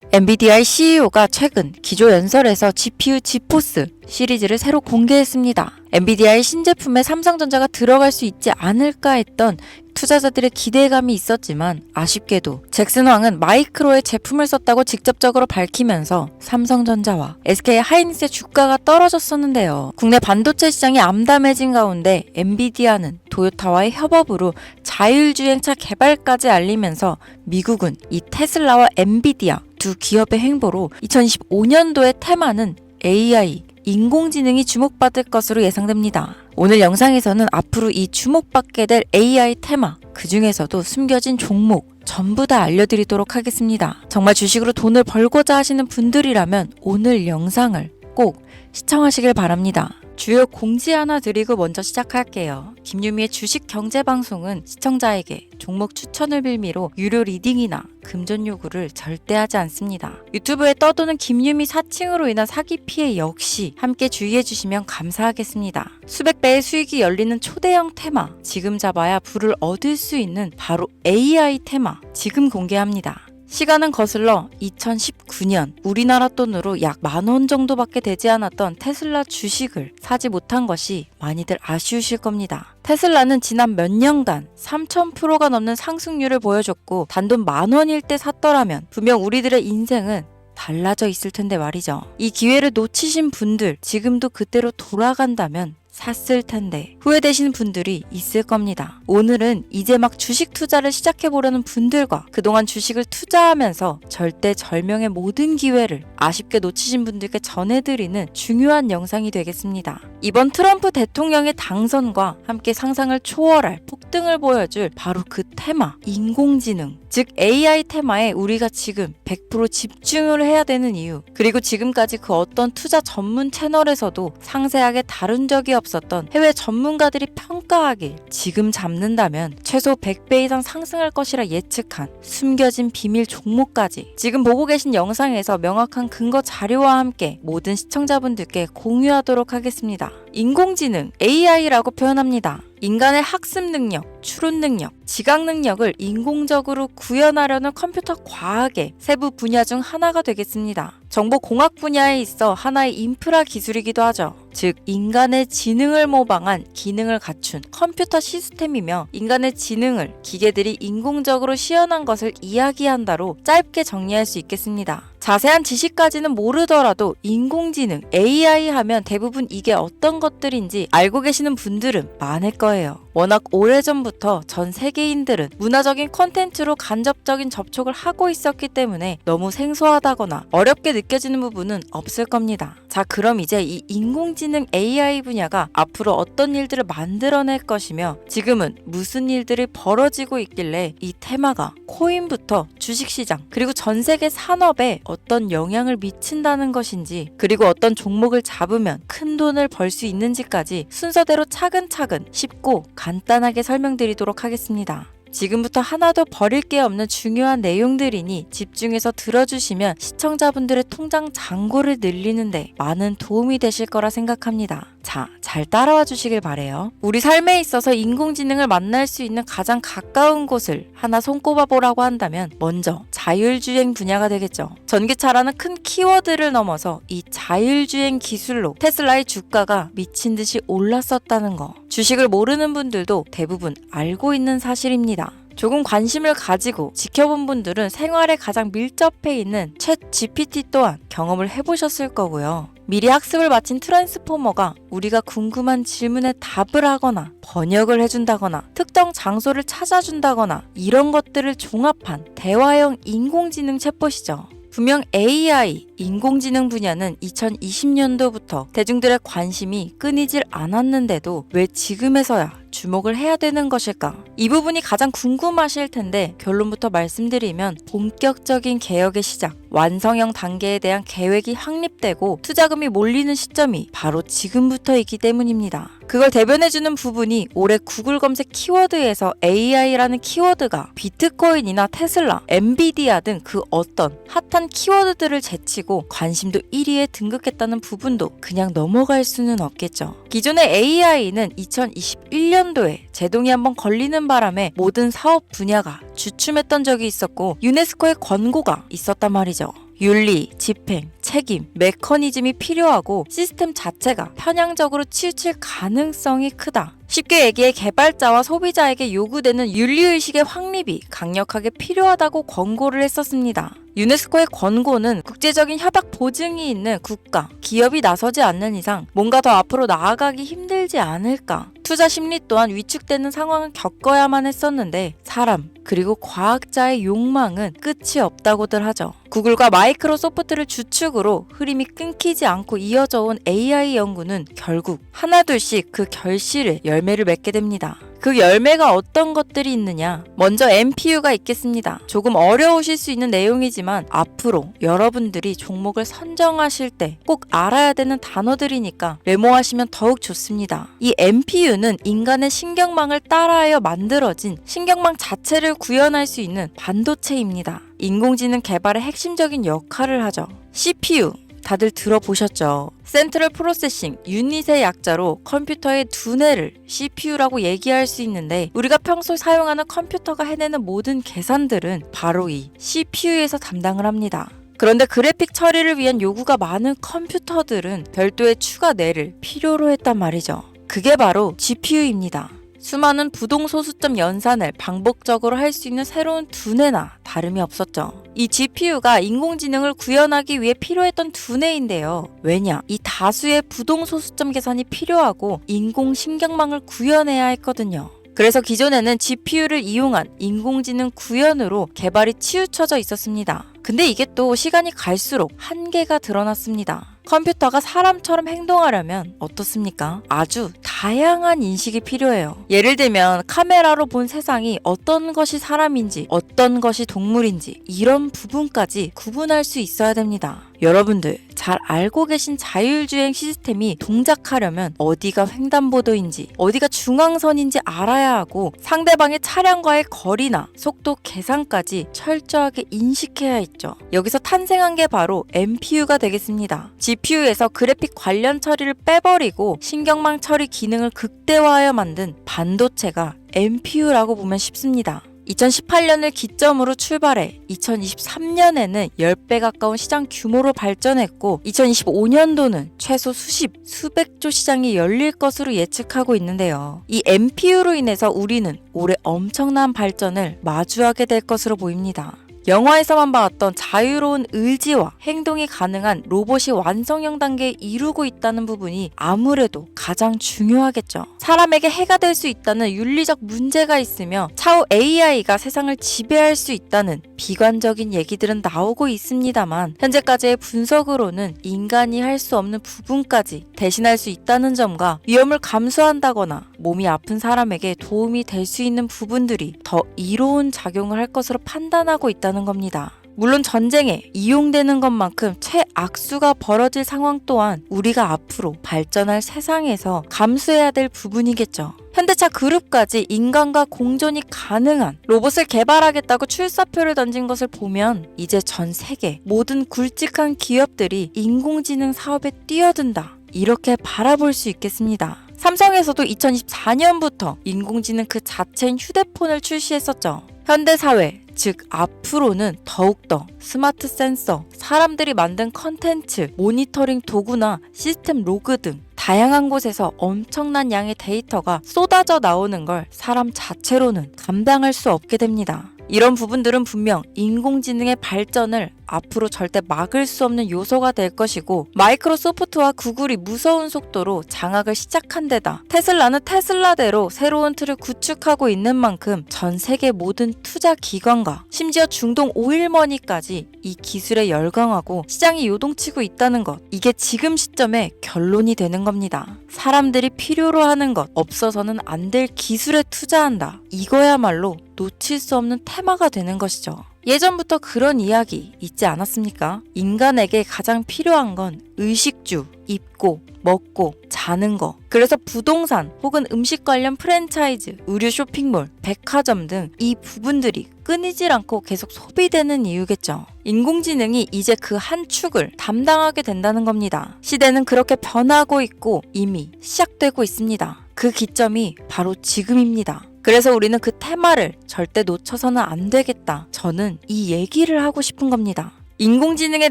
엔비디아의 CEO가 최근 기조연설에서 GPU 지포스 시리즈를 새로 공개했습니다. 엔비디아의 신제품에 삼성전자가 들어갈 수 있지 않을까 했던 투자자들의 기대감이 있었지만 아쉽게도 잭슨 황은 마이크로의 제품을 썼다고 직접적으로 밝히면서 삼성전자와 SK 하이닉스의 주가가 떨어졌었는데요. 국내 반도체 시장이 암담해진 가운데 엔비디아는 도요타와의 협업으로 자율주행차 개발까지 알리면서 미국은 이 테슬라와 엔비디아 두 기업의 행보로 2025년도의 테마는 AI, 인공지능이 주목받을 것으로 예상됩니다. 오늘 영상에서는 앞으로 이 주목받게 될 AI 테마, 그 중에서도 숨겨진 종목 전부 다 알려드리도록 하겠습니다. 정말 주식으로 돈을 벌고자 하시는 분들이라면 오늘 영상을 꼭 시청하시길 바랍니다. 주요 공지 하나 드리고 먼저 시작할게요. 김유미의 주식 경제 방송은 시청자에게 종목 추천을 빌미로 유료 리딩이나 금전 요구를 절대 하지 않습니다. 유튜브에 떠도는 김유미 사칭으로 인한 사기 피해 역시 함께 주의해 주시면 감사하겠습니다. 수백 배의 수익이 열리는 초대형 테마, 지금 잡아야 부를 얻을 수 있는 바로 AI 테마, 지금 공개합니다. 시간은 거슬러 2019년 우리나라 돈으로 약 10,000원 정도밖에 되지 않았던 테슬라 주식을 사지 못한 것이 많이들 아쉬우실 겁니다. 테슬라는 지난 몇 년간 3000%가 넘는 상승률을 보여줬고 단돈 10,000원일 때 샀더라면 분명 우리들의 인생은 달라져 있을 텐데 말이죠. 이 기회를 놓치신 분들, 지금도 그때로 돌아간다면 샀을 텐데 후회되시는 분들이 있을 겁니다. 오늘은 이제 막 주식 투자를 시작해보려는 분들과 그동안 주식을 투자하면서 절대절명의 모든 기회를 아쉽게 놓치신 분들께 전해드리는 중요한 영상이 되겠습니다. 이번 트럼프 대통령의 당선과 함께 상상을 초월할 폭등을 보여줄 바로 그 테마, 인공지능, 즉 AI 테마에 우리가 지금 100% 집중을 해야 되는 이유, 그리고 지금까지 그 어떤 투자 전문 채널에서도 상세하게 다룬 적이 없었던 해외 전문가들이 평가하길 지금 잡는다면 최소 100배 이상 상승할 것이라 예측한 숨겨진 비밀 종목까지 지금 보고 계신 영상에서 명확한 근거 자료와 함께 모든 시청자분들께 공유하도록 하겠습니다. 인공지능, AI라고 표현합니다. 인간의 학습 능력, 추론 능력, 지각 능력을 인공적으로 구현하려는 컴퓨터 과학의 세부 분야 중 하나가 되겠습니다. 정보공학 분야에 있어 하나의 인프라 기술이기도 하죠. 즉 인간의 지능을 모방한 기능을 갖춘 컴퓨터 시스템이며 인간의 지능을 기계들이 인공적으로 시연한 것을 이야기한다로 짧게 정리할 수 있겠습니다. 자세한 지식까지는 모르더라도 인공지능, AI 하면 대부분 이게 어떤 것들인지 알고 계시는 분들은 많을 거예요. 워낙 오래전부터 전 세계인들은 문화적인 콘텐츠로 간접적인 접촉을 하고 있었기 때문에 너무 생소하다거나 어렵게 느껴지는 부분은 없을 겁니다. 자, 그럼 이제 이 인공지능 AI 분야가 앞으로 어떤 일들을 만들어낼 것이며 지금은 무슨 일들이 벌어지고 있길래 이 테마가 코인부터 주식시장 그리고 전 세계 산업에 어떤 영향을 미친다는 것인지, 그리고 어떤 종목을 잡으면 큰 돈을 벌 수 있는지까지 순서대로 차근차근 쉽고 간단하게 설명드리도록 하겠습니다. 지금부터 하나도 버릴 게 없는 중요한 내용들이니 집중해서 들어주시면 시청자분들의 통장 잔고를 늘리는데 많은 도움이 되실 거라 생각합니다. 자, 잘 따라와 주시길 바래요. 우리 삶에 있어서 인공지능을 만날 수 있는 가장 가까운 곳을 하나 손꼽아 보라고 한다면 먼저 자율주행 분야가 되겠죠. 전기차라는 큰 키워드를 넘어서 이 자율주행 기술로 테슬라의 주가가 미친 듯이 올랐었다는 거, 주식을 모르는 분들도 대부분 알고 있는 사실입니다. 조금 관심을 가지고 지켜본 분들은 생활에 가장 밀접해 있는 챗 GPT 또한 경험을 해보셨을 거고요. 미리 학습을 마친 트랜스포머가 우리가 궁금한 질문에 답을 하거나 번역을 해준다거나 특정 장소를 찾아준다거나 이런 것들을 종합한 대화형 인공지능 챗봇이죠. 분명 AI, 인공지능 분야는 2020년도부터 대중들의 관심이 끊이질 않았는데도 왜 지금에서야 주목을 해야 되는 것일까? 이 부분이 가장 궁금하실 텐데 결론부터 말씀드리면 본격적인 개혁의 시작, 완성형 단계에 대한 계획이 확립되고 투자금이 몰리는 시점이 바로 지금부터이기 때문입니다. 그걸 대변해주는 부분이 올해 구글 검색 키워드에서 AI라는 키워드가 비트코인이나 테슬라, 엔비디아 등 그 어떤 핫한 키워드들을 제치고 관심도 1위에 등극했다는 부분도 그냥 넘어갈 수는 없겠죠. 기존의 AI는 2021년도에 제동이 한번 걸리는 바람에 모든 사업 분야가 주춤했던 적이 있었고 유네스코의 권고가 있었단 말이죠. 윤리, 집행, 책임, 메커니즘이 필요하고 시스템 자체가 편향적으로 치우칠 가능성이 크다. 쉽게 얘기해 개발자와 소비자에게 요구되는 윤리의식의 확립이 강력하게 필요하다고 권고를 했었습니다. 유네스코의 권고는 국제적인 협약 보증이 있는 국가, 기업이 나서지 않는 이상 뭔가 더 앞으로 나아가기 힘들지 않을까. 투자 심리 또한 위축되는 상황을 겪어야만 했었는데 사람, 그리고 과학자의 욕망은 끝이 없다고들 하죠. 구글과 마이크로소프트를 주축으로 흐름이 끊기지 않고 이어져 온 AI 연구는 결국 하나둘씩 그 결실의 열매를 맺게 됩니다. 그 열매가 어떤 것들이 있느냐? 먼저 MPU가 있겠습니다. 조금 어려우실 수 있는 내용이지만 앞으로 여러분들이 종목을 선정하실 때 꼭 알아야 되는 단어들이니까 메모하시면 더욱 좋습니다. 이 MPU는 인간의 신경망을 따라하여 만들어진 신경망 자체를 구현할 수 있는 반도체입니다. 인공지능 개발의 핵심적인 역할을 하죠. CPU 다들 들어보셨죠? 센트럴 프로세싱 유닛의 약자로 컴퓨터의 두뇌를 CPU라고 얘기할 수 있는데 우리가 평소 사용하는 컴퓨터가 해내는 모든 계산들은 바로 이 CPU에서 담당을 합니다. 그런데 그래픽 처리를 위한 요구가 많은 컴퓨터들은 별도의 추가 뇌를 필요로 했단 말이죠. 그게 바로 GPU입니다. 수많은 부동소수점 연산을 반복적으로 할 수 있는 새로운 두뇌나 다름이 없었죠. 이 GPU가 인공지능을 구현하기 위해 필요했던 두뇌인데요. 왜냐? 이 다수의 부동소수점 계산이 필요하고 인공신경망을 구현해야 했거든요. 그래서 기존에는 GPU를 이용한 인공지능 구현으로 개발이 치우쳐져 있었습니다. 근데 이게 또 시간이 갈수록 한계가 드러났습니다. 컴퓨터가 사람처럼 행동하려면 어떻습니까? 아주 다양한 인식이 필요해요. 예를 들면 카메라로 본 세상이 어떤 것이 사람인지 어떤 것이 동물인지 이런 부분까지 구분할 수 있어야 됩니다. 여러분들 잘 알고 계신 자율주행 시스템이 동작하려면 어디가 횡단보도인지 어디가 중앙선인지 알아야 하고 상대방의 차량과의 거리나 속도 계산까지 철저하게 인식해야 있죠. 여기서 탄생한 게 바로 MPU가 되겠습니다. GPU에서 그래픽 관련 처리를 빼버리고 신경망 처리 기능을 극대화하여 만든 반도체가 MPU라고 보면 쉽습니다. 2018년을 기점으로 출발해 2023년에는 10배 가까운 시장 규모로 발전했고 2025년도는 최소 수백조 시장이 열릴 것으로 예측하고 있는데요. 이 MPU로 인해서 우리는 올해 엄청난 발전을 마주하게 될 것으로 보입니다. 영화에서만 봤던 자유로운 의지와 행동이 가능한 로봇이 완성형 단계에 이루고 있다는 부분이 아무래도 가장 중요하겠죠. 사람에게 해가 될 수 있다는 윤리적 문제가 있으며 차후 AI가 세상을 지배할 수 있다는 비관적인 얘기들은 나오고 있습니다만 현재까지의 분석으로는 인간이 할 수 없는 부분까지 대신할 수 있다는 점과 위험을 감수한다거나 몸이 아픈 사람에게 도움이 될 수 있는 부분들이 더 이로운 작용을 할 것으로 판단하고 있다는 겁니다. 물론 전쟁에 이용되는 것만큼 최악수가 벌어질 상황 또한 우리가 앞으로 발전할 세상에서 감수해야 될 부분이겠죠. 현대차 그룹까지 인간과 공존이 가능한 로봇을 개발하겠다고 출사표를 던진 것을 보면 이제 전 세계 모든 굵직한 기업들이 인공지능 사업에 뛰어든다. 이렇게 바라볼 수 있겠습니다. 삼성에서도 2024년부터 인공지능 그 자체인 휴대폰을 출시했었죠. 현대사회, 즉 앞으로는 더욱더 스마트 센서, 사람들이 만든 컨텐츠, 모니터링 도구나 시스템 로그 등 다양한 곳에서 엄청난 양의 데이터가 쏟아져 나오는 걸 사람 자체로는 감당할 수 없게 됩니다. 이런 부분들은 분명 인공지능의 발전을 앞으로 절대 막을 수 없는 요소가 될 것이고 마이크로소프트와 구글이 무서운 속도로 장악을 시작한 데다 테슬라는 테슬라대로 새로운 틀을 구축하고 있는 만큼 전 세계 모든 투자 기관과 심지어 중동 오일머니까지 이 기술에 열광하고 시장이 요동치고 있다는 것, 이게 지금 시점에 결론이 되는 겁니다. 사람들이 필요로 하는 것, 없어서는 안 될 기술에 투자한다. 이거야말로 놓칠 수 없는 테마가 되는 것이죠. 예전부터 그런 이야기 있지 않았습니까? 인간에게 가장 필요한 건 의식주, 입고, 먹고, 자는 거. 그래서 부동산 혹은 음식 관련 프랜차이즈, 의류 쇼핑몰, 백화점 등 이 부분들이 끊이질 않고 계속 소비되는 이유겠죠. 인공지능이 이제 그 한 축을 담당하게 된다는 겁니다. 시대는 그렇게 변하고 있고 이미 시작되고 있습니다. 그 기점이 바로 지금입니다. 그래서 우리는 그 테마를 절대 놓쳐서는 안 되겠다. 저는 이 얘기를 하고 싶은 겁니다. 인공지능에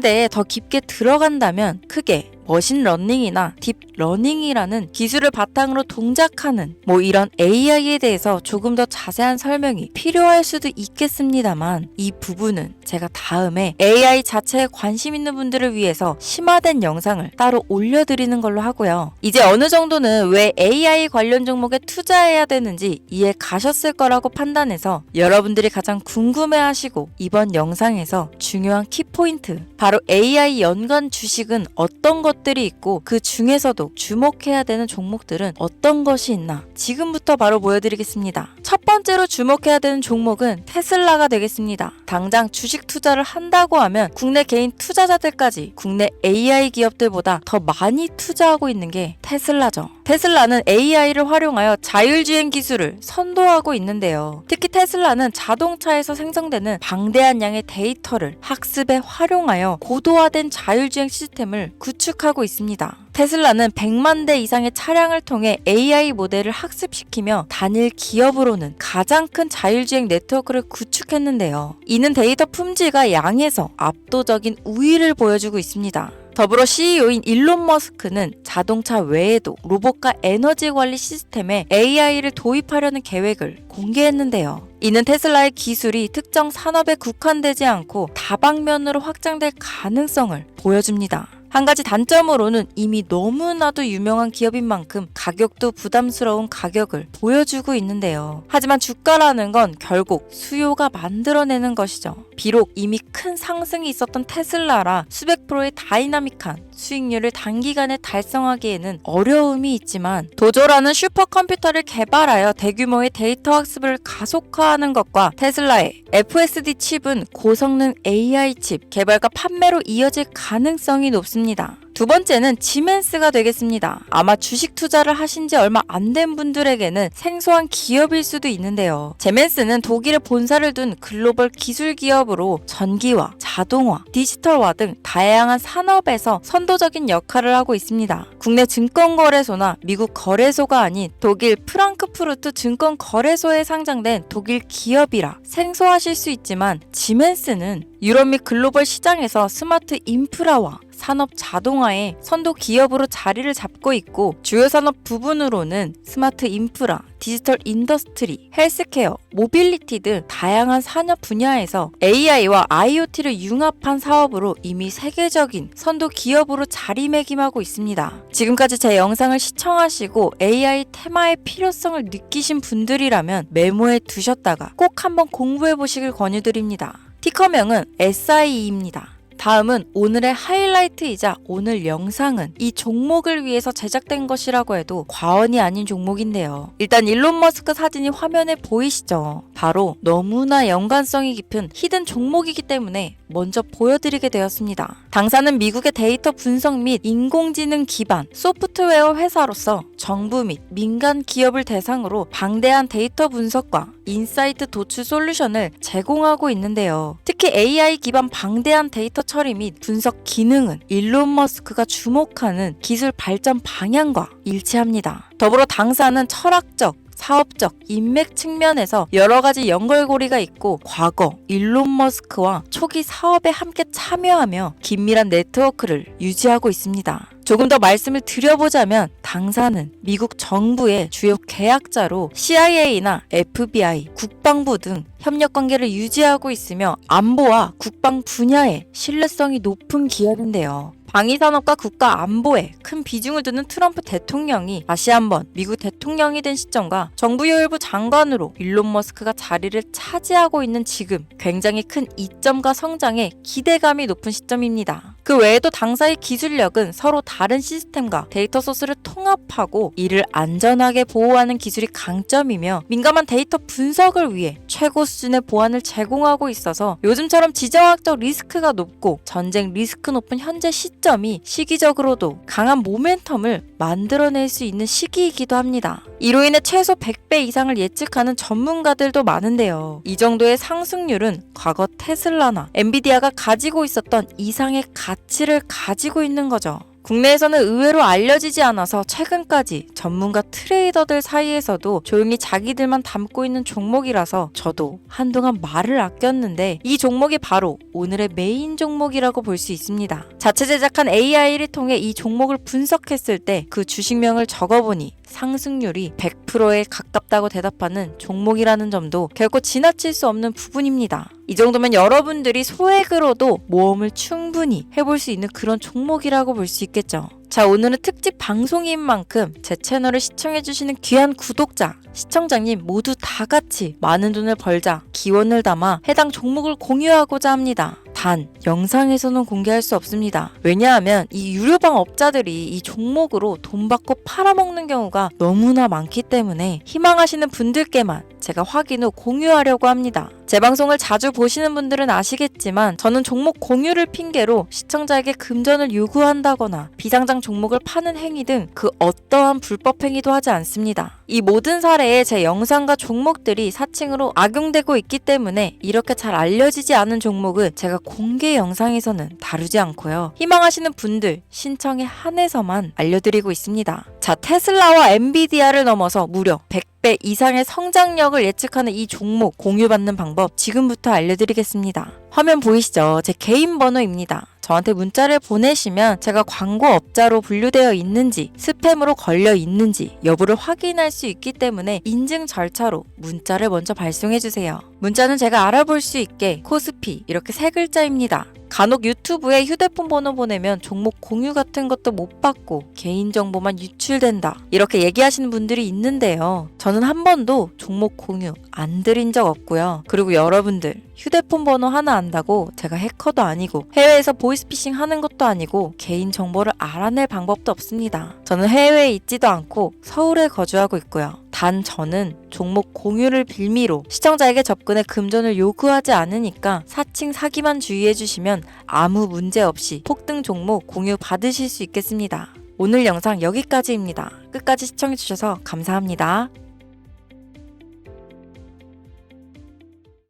대해 더 깊게 들어간다면 크게 머신러닝이나 딥러닝이라는 기술을 바탕으로 동작하는 이런 AI에 대해서 조금 더 자세한 설명이 필요할 수도 있겠습니다만 이 부분은 제가 다음에 AI 자체에 관심 있는 분들을 위해서 심화된 영상을 따로 올려드리는 걸로 하고요. 이제 어느 정도는 왜 AI 관련 종목에 투자해야 되는지 이해 가셨을 거라고 판단해서 여러분들이 가장 궁금해하시고 이번 영상에서 중요한 키포인트 바로 AI 연관 주식은 어떤 것들이 있고 그 중에서도 주목해야 되는 종목들은 어떤 것이 있나 지금부터 바로 보여드리겠습니다. 첫 번째로 주목해야 되는 종목은 테슬라가 되겠습니다. 당장 주식 투자를 한다고 하면 국내 개인 투자자들까지 국내 AI 기업들보다 더 많이 투자하고 있는 게 테슬라죠. 테슬라는 AI를 활용하여 자율주행 기술을 선도하고 있는데요. 특히 테슬라는 자동차에서 생성되는 방대한 양의 데이터를 학습에 활용하여 고도화된 자율주행 시스템을 구축하고 있습니다. 테슬라는 100만 대 이상의 차량을 통해 AI 모델을 학습시키며 단일 기업으로는 가장 큰 자율주행 네트워크를 구축했는데요. 이는 데이터 품질과 양에서 압도적인 우위를 보여주고 있습니다. 더불어 CEO인 일론 머스크는 자동차 외에도 로봇과 에너지 관리 시스템에 AI를 도입하려는 계획을 공개했는데요. 이는 테슬라의 기술이 특정 산업에 국한되지 않고 다방면으로 확장될 가능성을 보여줍니다. 한 가지 단점으로는 이미 너무나도 유명한 기업인 만큼 가격도 부담스러운 가격을 보여주고 있는데요. 하지만 주가라는 건 결국 수요가 만들어내는 것이죠. 비록 이미 큰 상승이 있었던 테슬라라 수백 프로의 다이나믹한 수익률을 단기간에 달성하기에는 어려움이 있지만 도조라는 슈퍼컴퓨터를 개발하여 대규모의 데이터 학습을 가속화하는 것과 테슬라의 FSD 칩은 고성능 AI 칩 개발과 판매로 이어질 가능성이 높습니다. 두 번째는 지멘스가 되겠습니다. 아마 주식 투자를 하신 지 얼마 안 된 분들에게는 생소한 기업일 수도 있는데요. 지멘스는 독일에 본사를 둔 글로벌 기술 기업으로 전기화, 자동화, 디지털화 등 다양한 산업에서 선도적인 역할을 하고 있습니다. 국내 증권거래소나 미국 거래소가 아닌 독일 프랑크푸르트 증권거래소에 상장된 독일 기업이라 생소하실 수 있지만 지멘스는 유럽 및 글로벌 시장에서 스마트 인프라와 산업 자동화의 선도 기업으로 자리를 잡고 있고 주요 산업 부분으로는 스마트 인프라, 디지털 인더스트리, 헬스케어, 모빌리티 등 다양한 산업 분야에서 AI와 IoT를 융합한 사업으로 이미 세계적인 선도 기업으로 자리매김하고 있습니다. 지금까지 제 영상을 시청하시고 AI 테마의 필요성을 느끼신 분들이라면 메모해 두셨다가 꼭 한번 공부해 보시길 권유드립니다. 티커명은 SIE입니다. 다음은 오늘의 하이라이트이자 오늘 영상은 이 종목을 위해서 제작된 것이라고 해도 과언이 아닌 종목인데요. 일단 일론 머스크 사진이 화면에 보이시죠? 바로 너무나 연관성이 깊은 히든 종목이기 때문에 먼저 보여드리게 되었습니다. 당사는 미국의 데이터 분석 및 인공지능 기반 소프트웨어 회사로서 정부 및 민간 기업을 대상으로 방대한 데이터 분석과 인사이트 도출 솔루션을 제공하고 있는데요. 특히 AI 기반 방대한 데이터 처리 및 분석 기능은 일론 머스크가 주목하는 기술 발전 방향과 일치합니다. 더불어 당사는 철학적, 사업적, 인맥 측면에서 여러 가지 연결고리가 있고 과거 일론 머스크와 초기 사업에 함께 참여하며 긴밀한 네트워크를 유지하고 있습니다. 조금 더 말씀을 드려보자면 당사는 미국 정부의 주요 계약자로 CIA나 FBI, 국방부 등 협력 관계를 유지하고 있으며 안보와 국방 분야에 신뢰성이 높은 기업인데요. 방위산업과 국가 안보에 큰 비중을 두는 트럼프 대통령이 다시 한번 미국 대통령이 된 시점과 정부요일부 장관으로 일론 머스크가 자리를 차지하고 있는 지금 굉장히 큰 이점과 성장에 기대감이 높은 시점입니다. 그 외에도 당사의 기술력은 서로 다른 시스템과 데이터 소스를 통합하고 이를 안전하게 보호하는 기술이 강점이며 민감한 데이터 분석을 위해 최고 수준의 보안을 제공하고 있어서 요즘처럼 지정학적 리스크가 높고 전쟁 리스크 높은 현재 시점이 시기적으로도 강한 모멘텀을 만들어낼 수 있는 시기이기도 합니다. 이로 인해 최소 100배 이상을 예측하는 전문가들도 많은데요. 이 정도의 상승률은 과거 테슬라나 엔비디아가 가지고 있었던 이상의 가치를 가지고 있는 거죠. 국내에서는 의외로 알려지지 않아서 최근까지 전문가 트레이더들 사이에서도 조용히 자기들만 담고 있는 종목이라서 저도 한동안 말을 아꼈는데 이 종목이 바로 오늘의 메인 종목이라고 볼 수 있습니다. 자체 제작한 AI를 통해 이 종목을 분석했을 때 그 주식명을 적어보니 상승률이 100%에 가깝다고 대답하는 종목이라는 점도 결코 지나칠 수 없는 부분입니다. 이 정도면 여러분들이 소액으로도 모험을 충분히 해볼 수 있는 그런 종목이라고 볼 수 있겠죠. 자, 오늘은 특집 방송인 만큼 제 채널을 시청해주시는 귀한 구독자, 시청자님 모두 다 같이 많은 돈을 벌자 기원을 담아 해당 종목을 공유하고자 합니다. 단, 영상에서는 공개할 수 없습니다. 왜냐하면 이 유료방 업자들이 이 종목으로 돈 받고 팔아먹는 경우가 너무나 많기 때문에 희망하시는 분들께만 제가 확인 후 공유하려고 합니다. 제 방송을 자주 보시는 분들은 아시겠지만 저는 종목 공유를 핑계로 시청자에게 금전을 요구한다거나 비상장 종목을 파는 행위 등 그 어떠한 불법 행위도 하지 않습니다. 이 모든 사례에 제 영상과 종목들이 사칭으로 악용되고 있기 때문에 이렇게 잘 알려지지 않은 종목은 제가 공개 영상에서는 다루지 않고요. 희망하시는 분들 신청에 한해서만 알려드리고 있습니다. 자, 테슬라와 엔비디아를 넘어서 무려 100배 이상의 성장력을 예측하는 이 종목 공유받는 방법 지금부터 알려드리겠습니다. 화면 보이시죠? 제 개인 번호입니다. 저한테 문자를 보내시면 제가 광고업자로 분류되어 있는지 스팸으로 걸려 있는지 여부를 확인할 수 있기 때문에 인증 절차로 문자를 먼저 발송해주세요. 문자는 제가 알아볼 수 있게 코스피 이렇게 3글자입니다. 간혹 유튜브에 휴대폰 번호 보내면 종목 공유 같은 것도 못 받고 개인정보만 유출된다 이렇게 얘기하시는 분들이 있는데요. 저는 한 번도 종목 공유 안 드린 적 없고요. 그리고 여러분들 휴대폰 번호 하나 안다고 제가 해커도 아니고 해외에서 보이스피싱 하는 것도 아니고 개인정보를 알아낼 방법도 없습니다. 저는 해외에 있지도 않고 서울에 거주하고 있고요. 단 저는 종목 공유를 빌미로 시청자에게 접근해 금전을 요구하지 않으니까 사칭 사기만 주의해주시면 아무 문제 없이 폭등 종목 공유 받으실 수 있겠습니다. 오늘 영상 여기까지입니다. 끝까지 시청해주셔서 감사합니다.